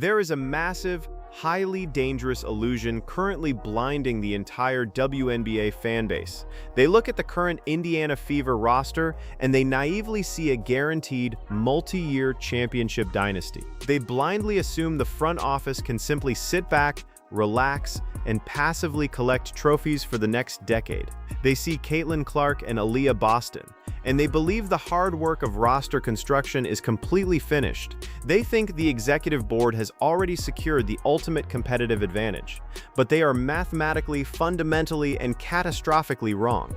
There is a massive, highly dangerous illusion currently blinding the entire WNBA fanbase. They look at the current Indiana Fever roster and they naively see a guaranteed multi-year championship dynasty. They blindly assume the front office can simply sit back, relax, and passively collect trophies for the next decade. They see Caitlin Clark and Aliyah Boston, and they believe the hard work of roster construction is completely finished. They think the executive board has already secured the ultimate competitive advantage, but they are mathematically, fundamentally, and catastrophically wrong.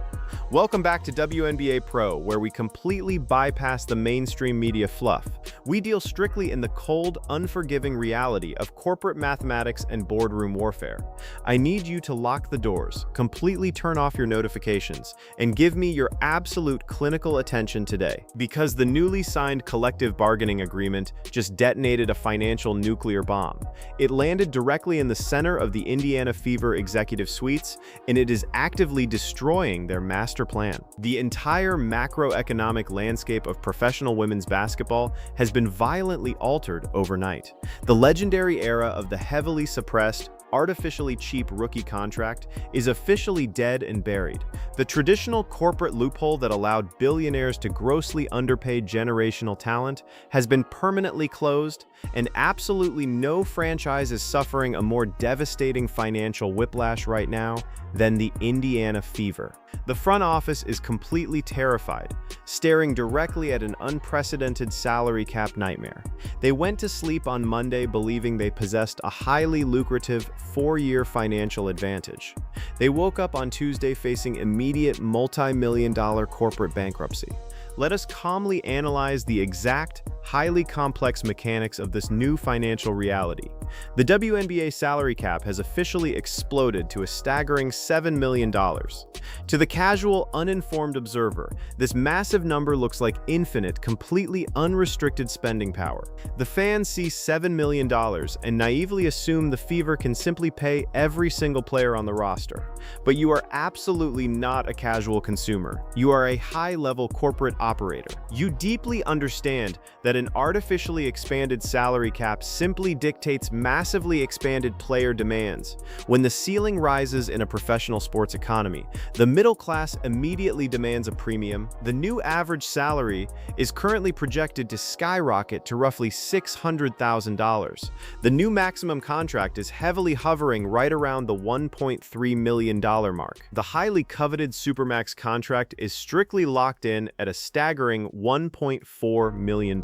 Welcome back to WNBA Pro, where we completely bypass the mainstream media fluff. We deal strictly in the cold, unforgiving reality of corporate mathematics and boardroom warfare. I need you to lock the doors, completely turn off your notifications, and give me your absolute clinical attention today. Because the newly signed collective bargaining agreement just detonated a financial nuclear bomb. It landed directly in the center of the Indiana Fever executive suites, and it is actively destroying their master plan. The entire macroeconomic landscape of professional women's basketball has been violently altered overnight. The legendary era of the heavily suppressed, artificially cheap rookie contract is officially dead and buried. The traditional corporate loophole that allowed billionaires to grossly underpay generational talent has been permanently closed, and absolutely no franchise is suffering a more devastating financial whiplash right now than the Indiana Fever. The front office is completely terrified, staring directly at an unprecedented salary cap nightmare. They went to sleep on Monday believing they possessed a highly lucrative 4-year financial advantage. They woke up on Tuesday facing immediate multi-million-dollar corporate bankruptcy. Let us calmly analyze the exact, highly complex mechanics of this new financial reality. The WNBA salary cap has officially exploded to a staggering $7 million. To the casual, uninformed observer, this massive number looks like infinite, completely unrestricted spending power. The fans see $7 million and naively assume the Fever can simply pay every single player on the roster. But you are absolutely not a casual consumer. You are a high-level corporate operator. You deeply understand that an artificially expanded salary cap simply dictates massively expanded player demands. When the ceiling rises in a professional sports economy, the middle class immediately demands a premium. The new average salary is currently projected to skyrocket to roughly $600,000. The new maximum contract is heavily hovering right around the $1.3 million mark. The highly coveted Supermax contract is strictly locked in at a staggering $1.4 million.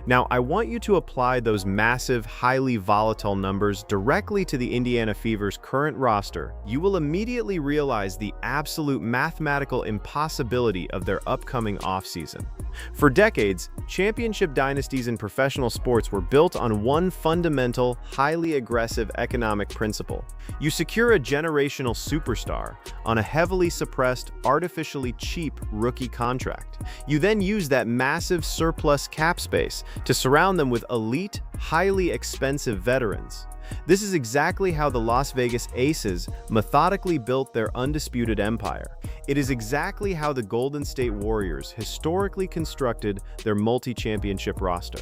Now, I want you to apply those massive, highly volatile numbers directly to the Indiana Fever's current roster. You will immediately realize the absolute mathematical impossibility of their upcoming offseason. For decades, championship dynasties in professional sports were built on one fundamental, highly aggressive economic principle. You secure a generational superstar on a heavily suppressed, artificially cheap rookie contract. You then use that massive surplus cap space to surround them with elite, highly expensive veterans. This is exactly how the Las Vegas Aces methodically built their undisputed empire. It is exactly how the Golden State Warriors historically constructed their multi-championship roster.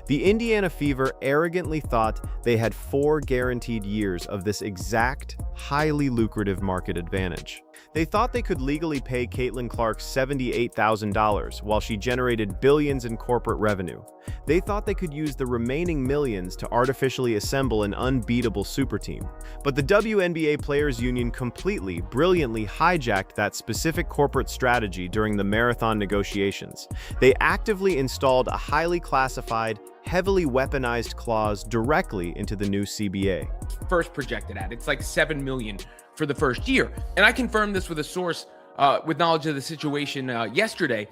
The Indiana Fever arrogantly thought they had 4 guaranteed years of this exact, highly lucrative market advantage. They thought they could legally pay Caitlin Clark $78,000 while she generated billions in corporate revenue. They thought they could use the remaining millions to artificially assemble an unbeatable super team. But the WNBA Players Union completely, brilliantly hijacked that specific corporate strategy during the marathon negotiations. They actively installed a highly classified, heavily weaponized clause directly into the new CBA. First projected at, it's like $7 million for the first year. And I confirmed this with a source with knowledge of the situation yesterday.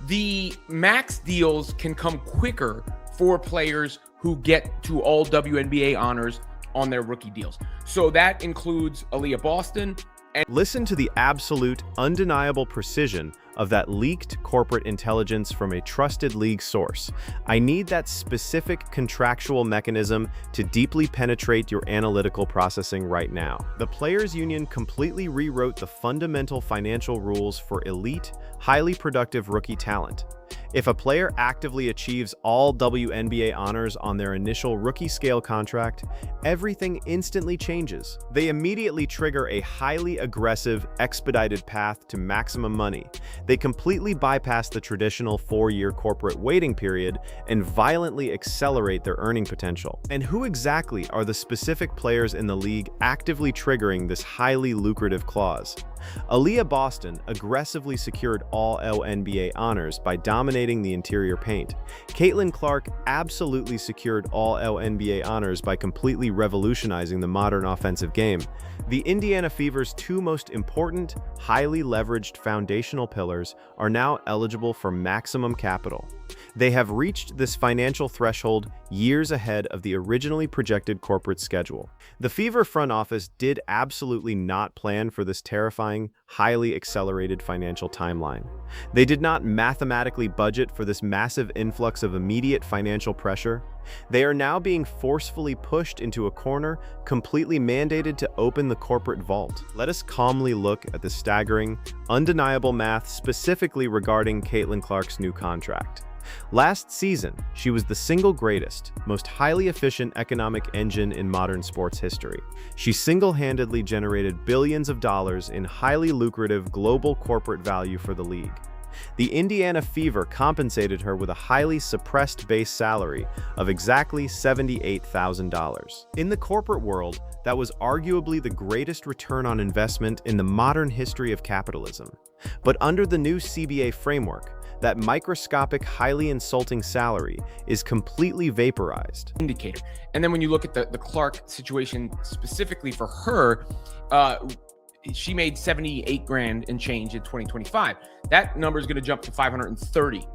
The max deals can come quicker for players who get to all WNBA honors on their rookie deals. So that includes Aliyah Boston. And listen to the absolute, undeniable precision of that leaked corporate intelligence from a trusted league source. I need that specific contractual mechanism to deeply penetrate your analytical processing right now. The Players Union completely rewrote the fundamental financial rules for elite, highly productive rookie talent. If a player actively achieves all WNBA honors on their initial rookie scale contract, everything instantly changes. They immediately trigger a highly aggressive, expedited path to maximum money. They completely bypass the traditional 4-year corporate waiting period and violently accelerate their earning potential. And who exactly are the specific players in the league actively triggering this highly lucrative clause? Aliyah Boston aggressively secured all WNBA honors by dominating the interior paint. Caitlin Clark absolutely secured all WNBA honors by completely revolutionizing the modern offensive game. The Indiana Fever's two most important, highly leveraged foundational pillars are now eligible for maximum capital. They have reached this financial threshold years ahead of the originally projected corporate schedule. The Fever front office did absolutely not plan for this terrifying, highly accelerated financial timeline. They did not mathematically budget for this massive influx of immediate financial pressure. They are now being forcefully pushed into a corner, completely mandated to open the corporate vault. Let us calmly look at the staggering, undeniable math specifically regarding Caitlin Clark's new contract. Last season, she was the single greatest, most highly efficient economic engine in modern sports history. She single-handedly generated billions of dollars in highly lucrative global corporate value for the league. The Indiana Fever compensated her with a highly suppressed base salary of exactly $78,000. In the corporate world, that was arguably the greatest return on investment in the modern history of capitalism. But under the new CBA framework, that microscopic, highly insulting salary is completely vaporized. Indicator. And then when you look at the Clark situation specifically for her, she made 78 grand and change in 2025. That number is going to jump to 530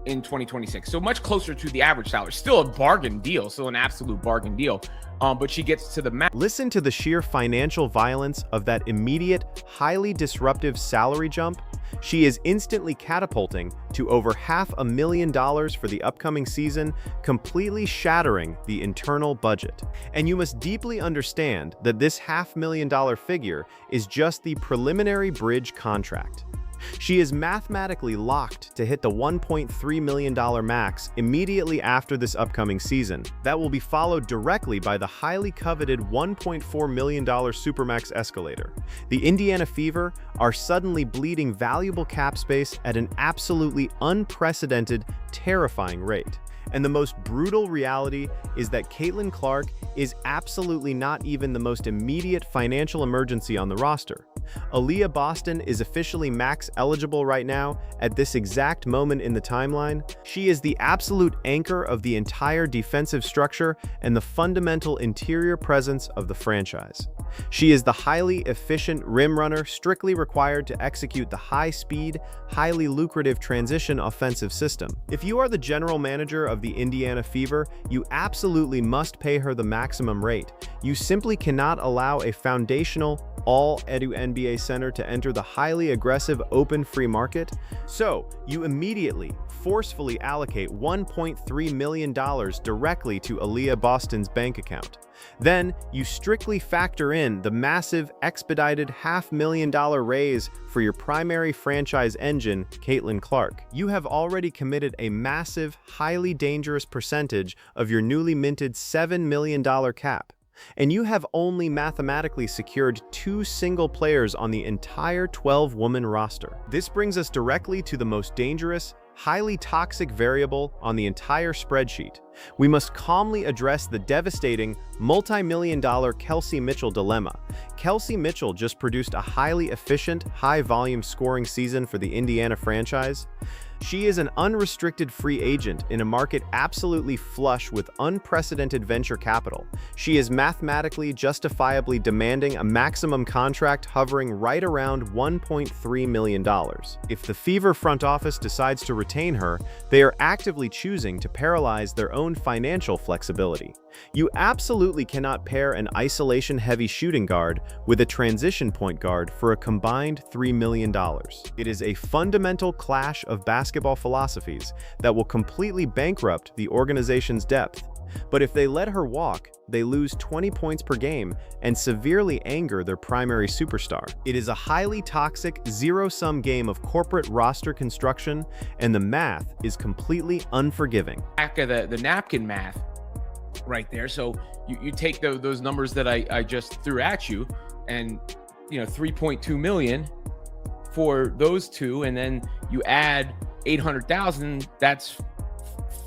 in 2026. So much closer to the average salary. Still a bargain deal, still an absolute bargain deal. But she gets to the max. Listen to the sheer financial violence of that immediate, highly disruptive salary jump. She is instantly catapulting to over $500,000 for the upcoming season, completely shattering the internal budget. And you must deeply understand that this $500,000 figure is just the preliminary bridge contract. She is mathematically locked to hit the $1.3 million max immediately after this upcoming season. That will be followed directly by the highly coveted $1.4 million Supermax escalator. The Indiana Fever are suddenly bleeding valuable cap space at an absolutely unprecedented, terrifying rate. And the most brutal reality is that Caitlin Clark is absolutely not even the most immediate financial emergency on the roster. Aliyah Boston is officially max eligible right now at this exact moment in the timeline. She is the absolute anchor of the entire defensive structure and the fundamental interior presence of the franchise. She is the highly efficient rim runner strictly required to execute the high-speed, highly lucrative transition offensive system. If you are the general manager of the Indiana Fever, you absolutely must pay her the maximum rate. You simply cannot allow a foundational, all-WNBA center to enter the highly aggressive open free market. So, you immediately, forcefully allocate $1.3 million directly to Aliyah Boston's bank account. Then, you strictly factor in the massive, expedited $500,000 raise for your primary franchise engine, Caitlin Clark. You have already committed a massive, highly dangerous percentage of your newly minted $7 million cap. And you have only mathematically secured 2 single players on the entire 12-woman roster. This brings us directly to the most dangerous, highly toxic variable on the entire spreadsheet. We must calmly address the devastating, multi-million-dollar Kelsey Mitchell dilemma. Kelsey Mitchell just produced a highly efficient, high-volume scoring season for the Indiana franchise. She is an unrestricted free agent in a market absolutely flush with unprecedented venture capital. She is mathematically justifiably demanding a maximum contract hovering right around $1.3 million. If the Fever front office decides to retain her, they are actively choosing to paralyze their own financial flexibility. You absolutely cannot pair an isolation-heavy shooting guard with a transition point guard for a combined $3 million. It is a fundamental clash of basketball philosophies that will completely bankrupt the organization's depth. But if they let her walk, they lose 20 points per game and severely anger their primary superstar. It is a highly toxic, zero-sum game of corporate roster construction, and the math is completely unforgiving. Back of the napkin math right there. So you take those numbers that I just threw at you, and 3.2 million for those two, and then you add 800,000, that's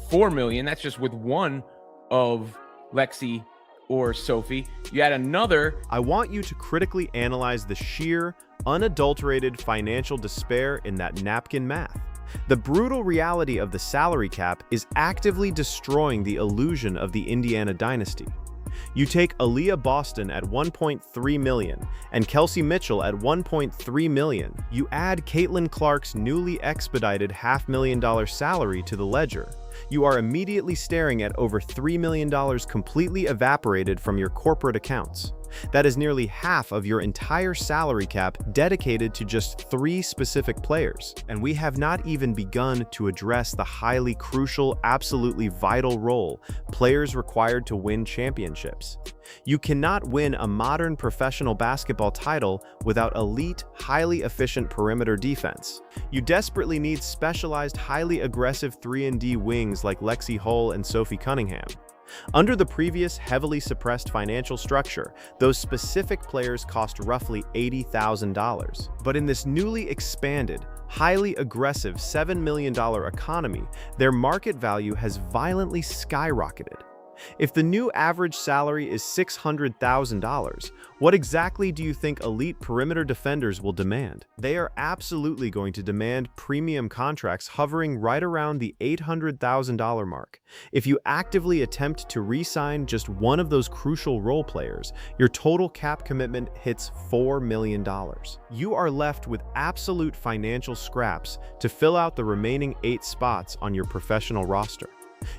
4 million. That's just with one of Lexi or Sophie. You add another. I want you to critically analyze the sheer, unadulterated financial despair in that napkin math. The brutal reality of the salary cap is actively destroying the illusion of the Indiana dynasty. You take Aliyah Boston at $1.3 million and Kelsey Mitchell at $1.3 million. You add Caitlin Clark's newly expedited $500,000 salary to the ledger. You are immediately staring at over $3 million completely evaporated from your corporate accounts. That is nearly half of your entire salary cap dedicated to just 3 specific players. And we have not even begun to address the highly crucial, absolutely vital role players required to win championships. You cannot win a modern professional basketball title without elite, highly efficient perimeter defense. You desperately need specialized, highly aggressive 3-and-D wings like Lexi Hull and Sophie Cunningham. Under the previous heavily suppressed financial structure, those specific players cost roughly $80,000. But in this newly expanded, highly aggressive $7 million economy, their market value has violently skyrocketed. If the new average salary is $600,000, what exactly do you think elite perimeter defenders will demand? They are absolutely going to demand premium contracts hovering right around the $800,000 mark. If you actively attempt to re-sign just one of those crucial role players, your total cap commitment hits $4 million. You are left with absolute financial scraps to fill out the remaining 8 spots on your professional roster.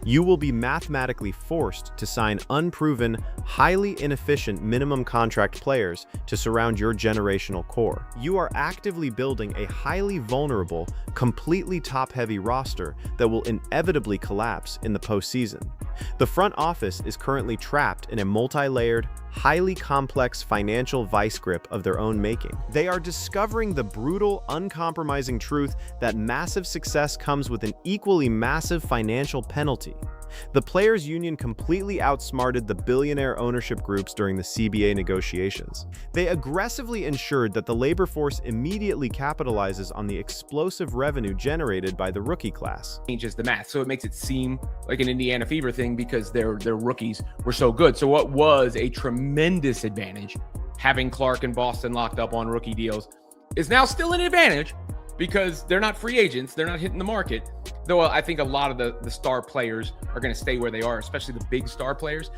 You will be mathematically forced to sign unproven, highly inefficient minimum contract players to surround your generational core. You are actively building a highly vulnerable, completely top-heavy roster that will inevitably collapse in the postseason. The front office is currently trapped in a multi-layered, highly complex financial vice grip of their own making. They are discovering the brutal, uncompromising truth that massive success comes with an equally massive financial penalty. The players' union completely outsmarted the billionaire ownership groups during the CBA negotiations. They aggressively ensured that the labor force immediately capitalizes on the explosive revenue generated by the rookie class. Changes the math, so it makes it seem like an Indiana Fever thing because their rookies were so good. So what was a tremendous advantage, having Clark and Boston locked up on rookie deals, is now still an advantage because they're not free agents, they're not hitting the market. Though I think a lot of the star players are going to stay where they are, especially the big star players.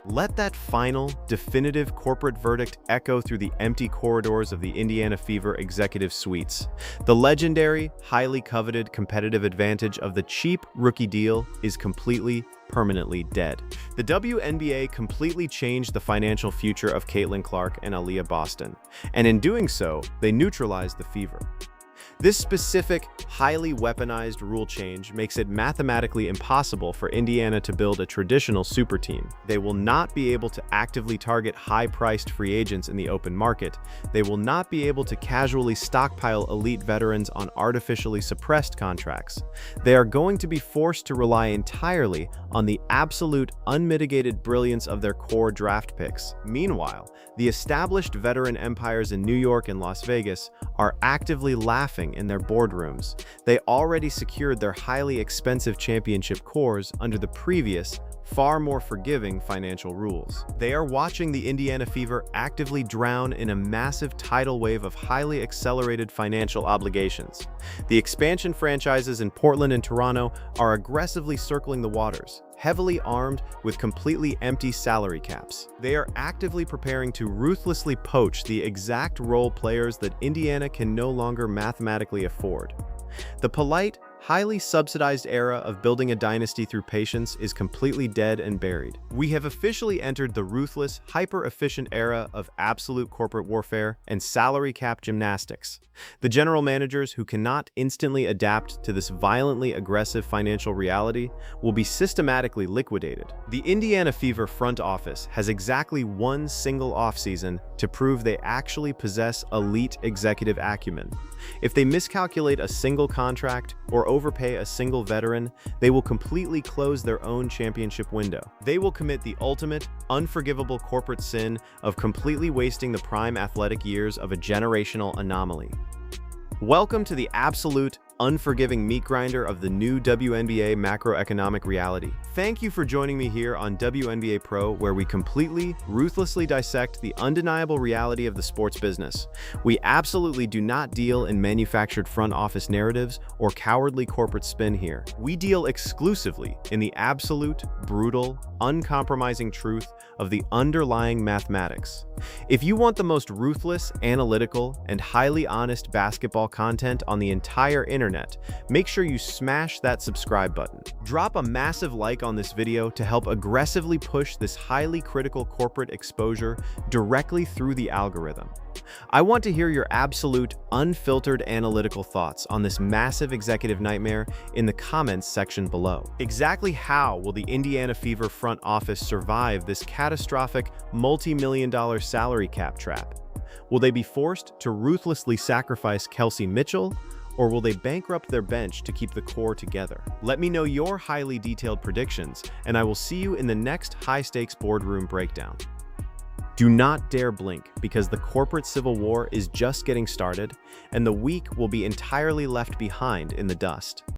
Let that final, definitive corporate verdict echo through the empty corridors of the Indiana Fever executive suites. The legendary, highly coveted competitive advantage of the cheap rookie deal is completely, permanently dead. The WNBA completely changed the financial future of Caitlin Clark and Aliyah Boston, and in doing so, they neutralized the Fever. This specific, highly weaponized rule change makes it mathematically impossible for Indiana to build a traditional super team. They will not be able to actively target high-priced free agents in the open market. They will not be able to casually stockpile elite veterans on artificially suppressed contracts. They are going to be forced to rely entirely on the absolute, unmitigated brilliance of their core draft picks. Meanwhile, the established veteran empires in New York and Las Vegas are actively laughing in their boardrooms. They already secured their highly expensive championship cores under the previous, far more forgiving financial rules. They are watching the Indiana Fever actively drown in a massive tidal wave of highly accelerated financial obligations. The expansion franchises in Portland and Toronto are aggressively circling the waters, heavily armed with completely empty salary caps. They are actively preparing to ruthlessly poach the exact role players that Indiana can no longer mathematically afford. The polite, highly subsidized era of building a dynasty through patience is completely dead and buried. We have officially entered the ruthless, hyper-efficient era of absolute corporate warfare and salary cap gymnastics. The general managers who cannot instantly adapt to this violently aggressive financial reality will be systematically liquidated. The Indiana Fever front office has exactly one single offseason to prove they actually possess elite executive acumen. If they miscalculate a single contract or overpay a single veteran, they will completely close their own championship window. They will commit the ultimate, unforgivable corporate sin of completely wasting the prime athletic years of a generational anomaly. Welcome to the absolute, unforgiving meat grinder of the new WNBA macroeconomic reality. Thank you for joining me here on WNBA Pro, where we completely, ruthlessly dissect the undeniable reality of the sports business. We absolutely do not deal in manufactured front office narratives or cowardly corporate spin here. We deal exclusively in the absolute, brutal, uncompromising truth of the underlying mathematics. If you want the most ruthless, analytical, and highly honest basketball content on the entire internet, make sure you smash that subscribe button. Drop a massive like on this video to help aggressively push this highly critical corporate exposure directly through the algorithm. I want to hear your absolute, unfiltered analytical thoughts on this massive executive nightmare in the comments section below. Exactly how will the Indiana Fever front office survive this catastrophic multi-million-dollar salary cap trap? Will they be forced to ruthlessly sacrifice Kelsey Mitchell, or will they bankrupt their bench to keep the core together? Let me know your highly detailed predictions, and I will see you in the next high-stakes boardroom breakdown. Do not dare blink, because the corporate civil war is just getting started, and the weak will be entirely left behind in the dust.